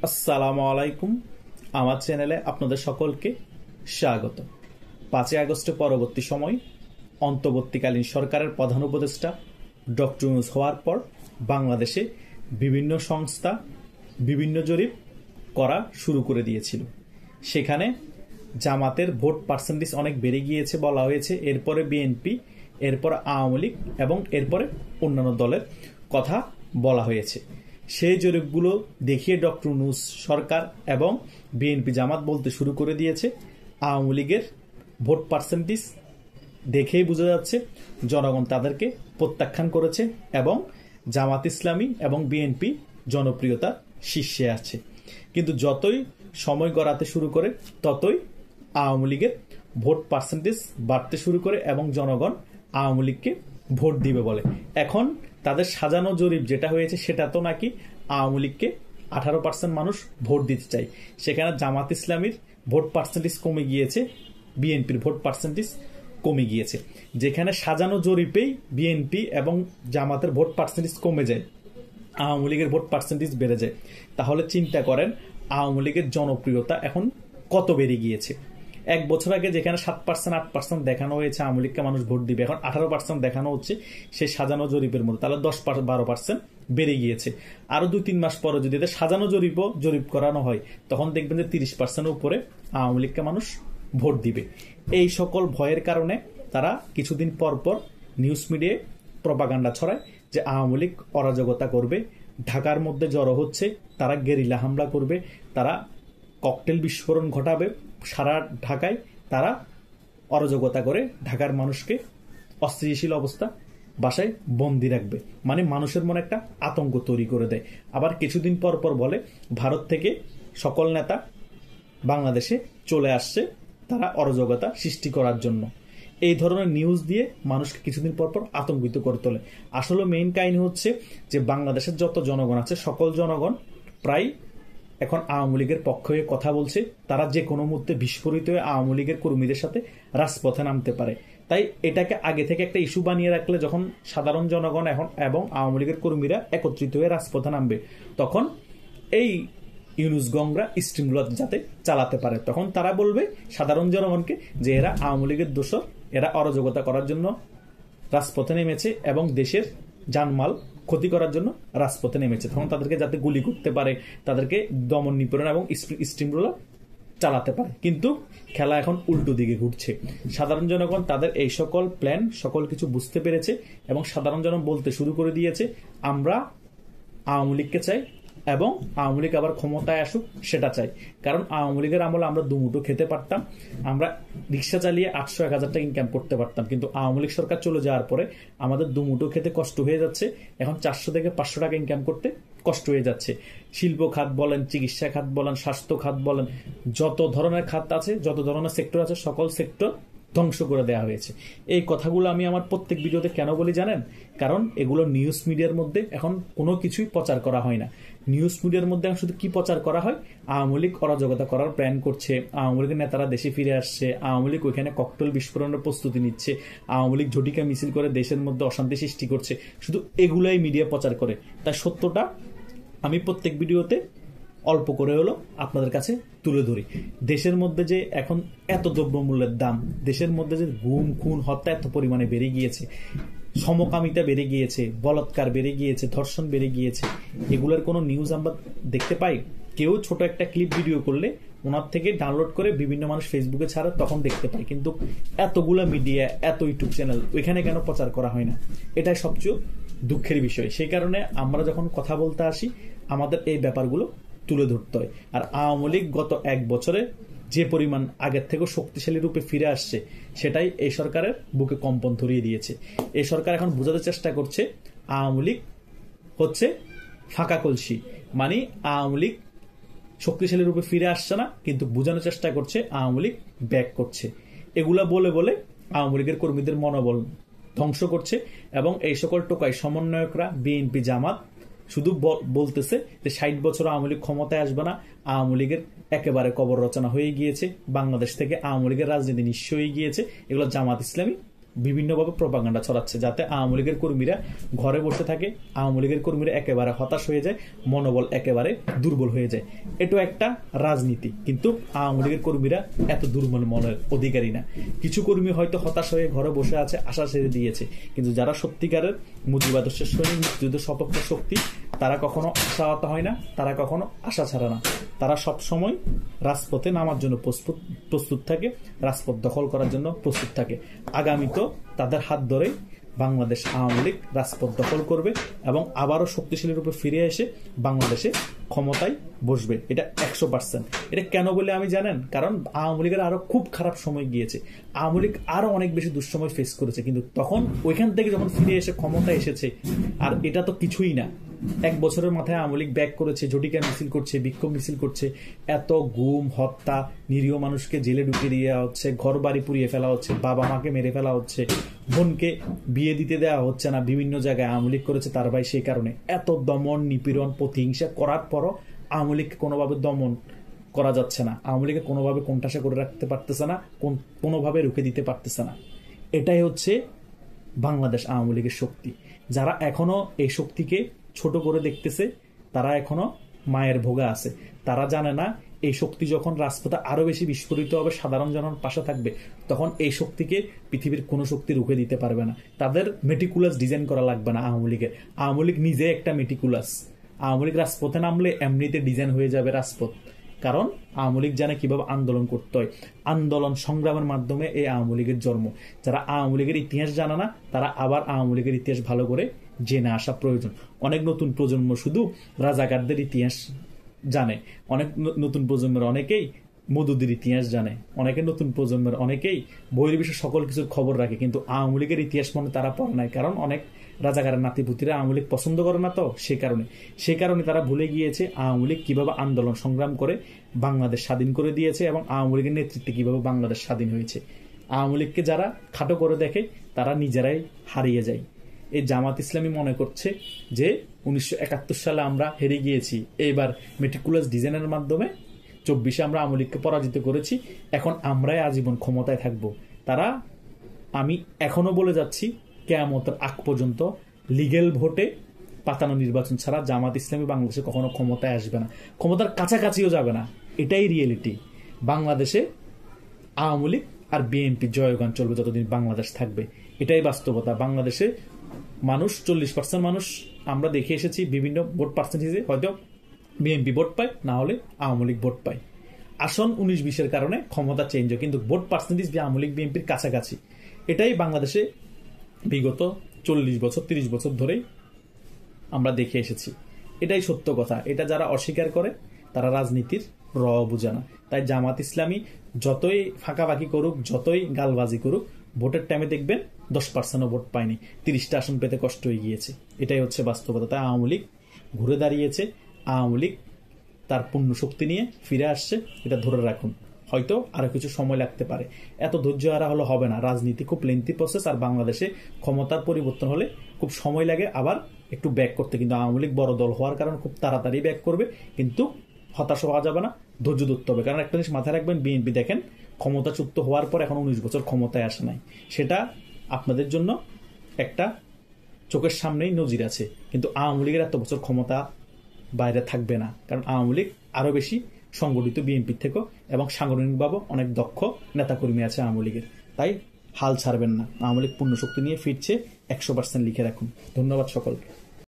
আসসালামু আলাইকুম। আমার চ্যানেলে আপনাদের সকলকে স্বাগত। 5 আগস্টের পরবর্তী সময় অন্তর্বর্তীকালীন সরকারের প্রধান উপদেষ্টা ডক্টর ইউনূস হওয়ার পর বাংলাদেশে বিভিন্ন সংস্থা বিভিন্ন জরিপ করা শুরু করে দিয়েছিল। সেখানে জামাতের ভোট পার্সেন্টেজ অনেক বেড়ে গিয়েছে বলা হয়েছে, এরপরে বিএনপি, এরপর আওয়ামী লীগ এবং এরপরে অন্যান্য দলের কথা বলা হয়েছে। সেই জরিপগুলো দেখিয়ে ডক্টর ইউনূস সরকার এবং বিএনপি জামাত বলতে শুরু করে দিয়েছে আওয়ামী লীগের ভোট পার্সেন্টেজ দেখেই বোঝা যাচ্ছে জনগণ তাদেরকে প্রত্যাখ্যান করেছে এবং জামাত ইসলামী এবং বিএনপি জনপ্রিয়তা শীর্ষে আছে। কিন্তু যতই সময় গড়াতে শুরু করে ততই আওয়ামী লীগের ভোট পার্সেন্টেজ বাড়তে শুরু করে এবং জনগণ আওয়ামী লীগকে ভোট দিবে বলে। এখন তাদের সাজানো জরিপ যেটা হয়েছে সেটা তো নাকি আওয়ামী লীগকে 18% মানুষ ভোট দিতে চায়, সেখানে জামাত ইসলামীর ভোট পার্সেন্টেজ কমে গিয়েছে, বিএনপির ভোট পার্সেন্টেজ কমে গিয়েছে। যেখানে সাজানো জরিপেই বিএনপি এবং জামাতের ভোট পার্সেন্টেজ কমে যায়, আওয়ামী লীগের ভোট পার্সেন্টেজ বেড়ে যায়, তাহলে চিন্তা করেন আওয়ামী লীগের জনপ্রিয়তা এখন কত বেড়ে গিয়েছে। এক বছর আগে যেখানে 7%, 8% দেখানো হয়েছে আওয়ামী লীগকে মানুষ ভোট দিবে, এখন 18% দেখানো হচ্ছে সেই সাজানো জরিপের মধ্যে, তাহলে 10-12% বেড়ে গিয়েছে। আরো 2-3 মাস পরে যদি এদের সাজানো জরিপ করানো হয় তখন দেখবেন যে 30% উপরে আওয়ামী লীগকে মানুষ ভোট দিবে। এই সকল ভয়ের কারণে তারা কিছুদিন পর পর নিউজ মিডিয়ায় প্রপাগান্ডা ছড়ায় যে আওয়ামী লীগ অরাজকতা করবে, ঢাকার মধ্যে জড়ো হচ্ছে, তারা গেরিলা হামলা করবে, তারা ককটেল বিস্ফোরণ ঘটাবে সারা ঢাকায়, তারা অরাজকতা করে ঢাকার মানুষকে অস্থিতিশীল অবস্থা বাসায় বন্দি রাখবে, মানে মানুষের মনে একটা আতঙ্ক তৈরি করে দেয়। আবার কিছুদিন পর পর বলে ভারত থেকে সকল নেতা বাংলাদেশে চলে আসছে তারা অরাজকতা সৃষ্টি করার জন্য। এই ধরনের নিউজ দিয়ে মানুষকে কিছুদিন পর পর আতঙ্কিত করে তোলে। আসলে মেইন কাহিনী হচ্ছে যে বাংলাদেশের যত জনগণ আছে সকল জনগণ প্রায় এখন আওয়ামী লীগের পক্ষ হয়ে কথা বলছে, তারা যে কোনো মুহূর্তে বিস্ফোরিত হয়ে আওয়ামী লীগের কর্মীদের সাথে রাজপথে নামতে পারে। তাই এটাকে আগে থেকে একটা ইস্যু বানিয়ে রাখলে যখন সাধারণ জনগণ এখন এবং আওয়ামী লীগের কর্মীরা একত্রিত হয়ে রাজপথে নামবে তখন এই ইউনূস গংরা স্ট্রিমগুলো যাতে চালাতে পারে, তখন তারা বলবে সাধারণ জনগণকে যে এরা আওয়ামী লীগের দোষর, এরা অরাজকতা করার জন্য রাজপথে নেমেছে এবং দেশের জানমাল ক্ষতি করার জন্য রাজপথে নেমেছে, তখন তাদেরকে যাতে গুলি করতে পারে, তাদেরকে দমন নিপীড়ন এবং স্টিমগুলো চালাতে পারে। কিন্তু খেলা এখন উল্টো দিকে ঘুরছে। সাধারণ জনগণ তাদের এই সকল প্ল্যান সকল কিছু বুঝতে পেরেছে এবং সাধারণ জনগণ বলতে শুরু করে দিয়েছে আমরা আওয়ামী লীগকে চাই এবং আওয়ামী লীগ আবার ক্ষমতায় আসুক সেটা চাই। কারণ আওয়ামী লীগের আমলে আমরা দুমুঠো খেতে পারতাম, আমরা রিক্সা চালিয়ে 800-1000 টাকা ইনকাম করতে পারতাম, কিন্তু আওয়ামী লীগ সরকার চলে যাওয়ার পরে আমাদের দুমুঠো খেতে কষ্ট হয়ে যাচ্ছে, এখন 400-500 টাকা ইনকাম করতে কষ্ট হয়ে যাচ্ছে। শিল্প খাত বলেন, চিকিৎসা খাত বলেন, স্বাস্থ্য খাত বলেন, যত ধরনের খাত আছে, যত ধরনের সেক্টর আছে সকল সেক্টর ধ্বংস করে দেওয়া হয়েছে। এই কথাগুলো আমি আমার প্রত্যেক ভিডিওতে কেন বলি জানেন? কারণ এগুলো নিউজ মিডিয়ার মধ্যে এখন কোনো কিছুই প্রচার করা হয় না। নিউজ মিডিয়ার মধ্যে এখন শুধু কি প্রচার করা হয়, আওয়ামী লীগ অরাজকতা করার প্ল্যান করছে, আওয়ামী লীগের নেতারা দেশে ফিরে আসছে, আওয়ামী লীগ ওইখানে ককটেল বিস্ফোরণের প্রস্তুতি নিচ্ছে, আওয়ামী লীগ ঝটিকা মিছিল করে দেশের মধ্যে অশান্তি সৃষ্টি করছে, শুধু এগুলাই মিডিয়া প্রচার করে। তাই সত্যটা আমি প্রত্যেক ভিডিওতে অল্প করে হলো আপনাদের কাছে তুলে ধরি। দেশের মধ্যে যে এখন এত দ্রব্যমূল্যের দাম, দেশের মধ্যে যে গুম খুন হত্যা এত পরিমাণে বেড়ে গিয়েছে, সমকামিতা বেড়ে গিয়েছে, বলাৎকার বেড়ে গিয়েছে, ধর্ষণ বেড়ে গিয়েছে, এগুলোর কোনো নিউজ আমরা দেখতে পাই? কেউ ছোট একটা ক্লিপ ভিডিও করলে ওনার থেকে ডাউনলোড করে বিভিন্ন মানুষ ফেসবুকে ছাড়ে, তখন দেখতে পাই। কিন্তু এতগুলা মিডিয়া, এত ইউটিউব চ্যানেল, ওইখানে কেন প্রচার করা হয় না? এটাই সবচেয়ে দুঃখের বিষয়। সেই কারণে আমরা যখন কথা বলতে আসি আমাদের এই ব্যাপারগুলো তুলে ধরতে হয়। আর আওয়ামী লীগ গত 1 বছরে যে পরিমাণ আগের থেকে শক্তিশালী রূপে ফিরে আসছে সেটাই এই সরকারের বুকে কম্পন ধরিয়ে দিয়েছে। এই সরকার এখন বোঝাতে চেষ্টা করছে আওয়ামী লীগ হচ্ছে ফাঁকা কলসি, মানে আওয়ামী লীগ শক্তিশালী রূপে ফিরে আসছে না, কিন্তু বোঝানোর চেষ্টা করছে আওয়ামী লীগ ব্যাক করছে। এগুলা বলে বলে আওয়ামী লীগের কর্মীদের মনোবল ধ্বংস করছে এবং এই সকল টোকাই সমন্বয়করা বিএনপি জামাত শুধু বলতেছে যে 60 বছর আওয়ামী লীগ ক্ষমতায় আসবে না, আওয়ামী লীগের একেবারে কবর রচনা হয়ে গিয়েছে, বাংলাদেশ থেকে আওয়ামী লীগের রাজনীতি নিঃস্ব হয়ে গিয়েছে। এগুলো জামাত ইসলামী বিভিন্নভাবে প্রপাগান্ডা ছড়াচ্ছে, যাতে আওয়ামী লীগের কর্মীরা ঘরে বসে থাকে, আওয়ামী লীগের কর্মীরা একেবারে হতাশ হয়ে যায়, মনোবল একেবারে দুর্বল হয়ে যায়। এটা একটা রাজনীতি, কিন্তু আওয়ামী লীগের কর্মীরা এত দুর্বল মনের অধিকারী না। কিছু কর্মী হয়তো হতাশ হয়ে ঘরে বসে আছে, আশা ছেড়ে দিয়েছে, কিন্তু যারা সত্যিকারের মুজিবাদর্শের সৈনিক, মুক্তিযুদ্ধ সপক্ষ শক্তি, তারা কখনো আশাহত হয় না, তারা কখনো আশা ছাড়ে না। তারা সব সময় রাজপথে নামার জন্য প্রস্তুত থাকে, রাজপথ দখল করার জন্য প্রস্তুত থাকে। আগামী তো তাদের হাত ধরে বাংলাদেশ আওয়ামী লীগ রাজপথ দখল করবে এবং আবারও শক্তিশালী রূপে ফিরে এসে বাংলাদেশে ক্ষমতায় বসবে। এটা 100%। এটা কেন বলে আমি জানেন? কারণ আওয়ামী লীগের আরো খুব খারাপ সময় গিয়েছে, আওয়ামী লীগ আরো অনেক বেশি দুঃসময় ফেস করেছে, কিন্তু তখন ওইখান থেকে যখন ফিরে এসে ক্ষমতায় এসেছে, আর এটা তো কিছুই না। 1 বছরের মাথায় আওয়ামী লীগ ব্যাক করেছে, ঝটিকা মিছিল করছে, বিক্ষোভ মিছিল করছে, এত গুম হত্যা, নিরীহ মানুষকে জেলে ঢুকিয়ে দেওয়া হচ্ছে, ঘর বাড়ি পুড়িয়ে ফেলা হচ্ছে, বাবা মাকে মেরে ফেলা হচ্ছে, বোনকে বিয়ে দিতে দেওয়া হচ্ছে না, বিভিন্ন জায়গায় আওয়ামী লীগ করেছে তার ভাই। সেই কারণে এত দমন নিপীড়ন প্রতিহিংসা করার পরও আওয়ামী লীগকে কোনোভাবে দমন করা যাচ্ছে না, আওয়ামী লীগকে কোনোভাবে কোণঠাসা করে রাখতে পারতেছে না, কোনোভাবে রুখে দিতে পারতেছে না। এটাই হচ্ছে বাংলাদেশ আওয়ামী লীগের শক্তি। যারা এখনো এই শক্তিকে ছোট করে দেখতেছে, তারা এখনো মায়ের ভোগে আছে। তারা জানে না এই শক্তি যখন রাজপথে আরো বেশি বিস্ফোরিত হবে, সাধারণ জনগণ পাশে থাকবে, তখন এই শক্তিকে পৃথিবীর কোনো শক্তি রুখে দিতে পারবে না। তাদের মেটিকুলাস ডিজাইন করা লাগবে না আওয়ামী লীগের। আওয়ামী লীগ নিজে একটা মেটিকুলাস। আওয়ামী লীগ রাজপথে নামলে এমনিতে ডিজাইন হয়ে যাবে রাজপথ, কারণ আওয়ামী লীগ জানে কিভাবে আন্দোলন করতে হয়। আন্দোলন সংগ্রামের মাধ্যমে এই আওয়ামী লীগের জন্ম। যারা আওয়ামী লীগের ইতিহাস জানে না, তারা আবার আওয়ামী লীগের ইতিহাস ভালো করে জেনে আসা প্রয়োজন। অনেক নতুন প্রজন্ম শুধু রাজাকারদের ইতিহাস জানে, অনেক নতুন প্রজন্মের অনেকেই মধুদের ইতিহাস জানে, অনেকে নতুন প্রজন্মের অনেকেই বহির্বিশ্বের সকল কিছুর খবর রাখে, কিন্তু আওয়ামী লীগের ইতিহাস মনে তারা পড়ে নাই। কারণ অনেক রাজাকারের নাতিপুতিরা আওয়ামী লীগ পছন্দ করে না, তো সেই কারণে তারা ভুলে গিয়েছে আওয়ামী লীগ কিভাবে আন্দোলন সংগ্রাম করে বাংলাদেশ স্বাধীন করে দিয়েছে এবং আওয়ামী লীগের নেতৃত্বে কিভাবে বাংলাদেশ স্বাধীন হয়েছে। আওয়ামী লীগকে যারা খাটো করে দেখে, তারা নিজেরাই হারিয়ে যায়। এই জামাত ইসলামী মনে করছে যে 1971 সালে আমরা হেরে গিয়েছি, এইবার মেটিকুলাস ডিজাইনের মাধ্যমে 24-এ আমরা আওয়ামী লীগকে পরাজিত করেছি, এখন আমরাই আজীবন ক্ষমতায় থাকবো। তারা, আমি এখনো বলে যাচ্ছি, কিয়ামতের আগ পর্যন্ত লিগ্যাল ভোটে পাতানো নির্বাচন ছাড়া জামাত ইসলামী বাংলাদেশে কখনো ক্ষমতায় আসবে না, ক্ষমতার কাছাকাছিও যাবে না। এটাই রিয়েলিটি। বাংলাদেশে আওয়ামী লীগ আর বিএনপি জয়গান চলবে যতদিন বাংলাদেশ থাকবে। এটাই বাস্তবতা। বাংলাদেশে মানুষ 40% মানুষ আমরা দেখে এসেছি বিভিন্ন ভোট পার্সেন্টেজে হয়তো বিএনপি ভোট পায়, না হলে আওয়ামী লীগ ভোট পায়। আসন 19-20-এর কারণে ক্ষমতা চেঞ্জ হয়, কিন্তু ভোট পার্সেন্টেজ আওয়ামী লীগ বিএনপির কাছাকাছি। এটাই বাংলাদেশে বিগত 40 বছর 30 বছর ধরেই আমরা দেখে এসেছি। এটাই সত্য কথা। এটা যারা অস্বীকার করে তারা রাজনীতির র বুঝে না। তাই জামাত ইসলামী যতই ফাঁকাফাঁকি করুক, যতই গালবাজি করুক, ভোটের টাইমে দেখবেন 10%ও ভোট পায়নি, 30টা আসন পেতে কষ্ট হয়ে গিয়েছে। এটাই হচ্ছে বাস্তবতা। তাই আওয়ামী লীগ ঘুরে দাঁড়িয়েছে, আওয়ামী লীগ তার পূর্ণ শক্তি নিয়ে ফিরে আসছে, এটা ধরে রাখুন। হয়তো আরো কিছু সময় লাগতে পারে, এত ধৈর্য হারা হলে হবে না। রাজনীতি খুব লেন্থি প্রসেস, আর বাংলাদেশে ক্ষমতার পরিবর্তন হলে খুব সময় লাগে আবার একটু ব্যাক করতে। কিন্তু আওয়ামী লীগ বড় দল হওয়ার কারণে খুব তাড়াতাড়ি ব্যাক করবে, কিন্তু হতাশ হওয়া যাবে না, ধৈর্য ধরতে হবে। কারণ একটা জিনিস মাথায় রাখবেন, বিএনপি দেখেন ক্ষমতাচ্যুত হওয়ার পর এখন 19 বছর ক্ষমতায় আসে নাই। সেটা আপনাদের জন্য একটা চোখের সামনেই নজির আছে, কিন্তু আওয়ামী লীগের এত বছর ক্ষমতা বাইরে থাকবে না, কারণ আওয়ামী লীগ আরো বেশি সংগঠিত বিএনপির থেকে এবং সাংগঠনিকভাবে অনেক দক্ষ নেতাকর্মী আছে আওয়ামী লীগের। তাই হাল ছাড়বেন না। আওয়ামী লীগ পূর্ণ শক্তি নিয়ে ফিরছে, 100% লিখে রাখুন। ধন্যবাদ সকলকে।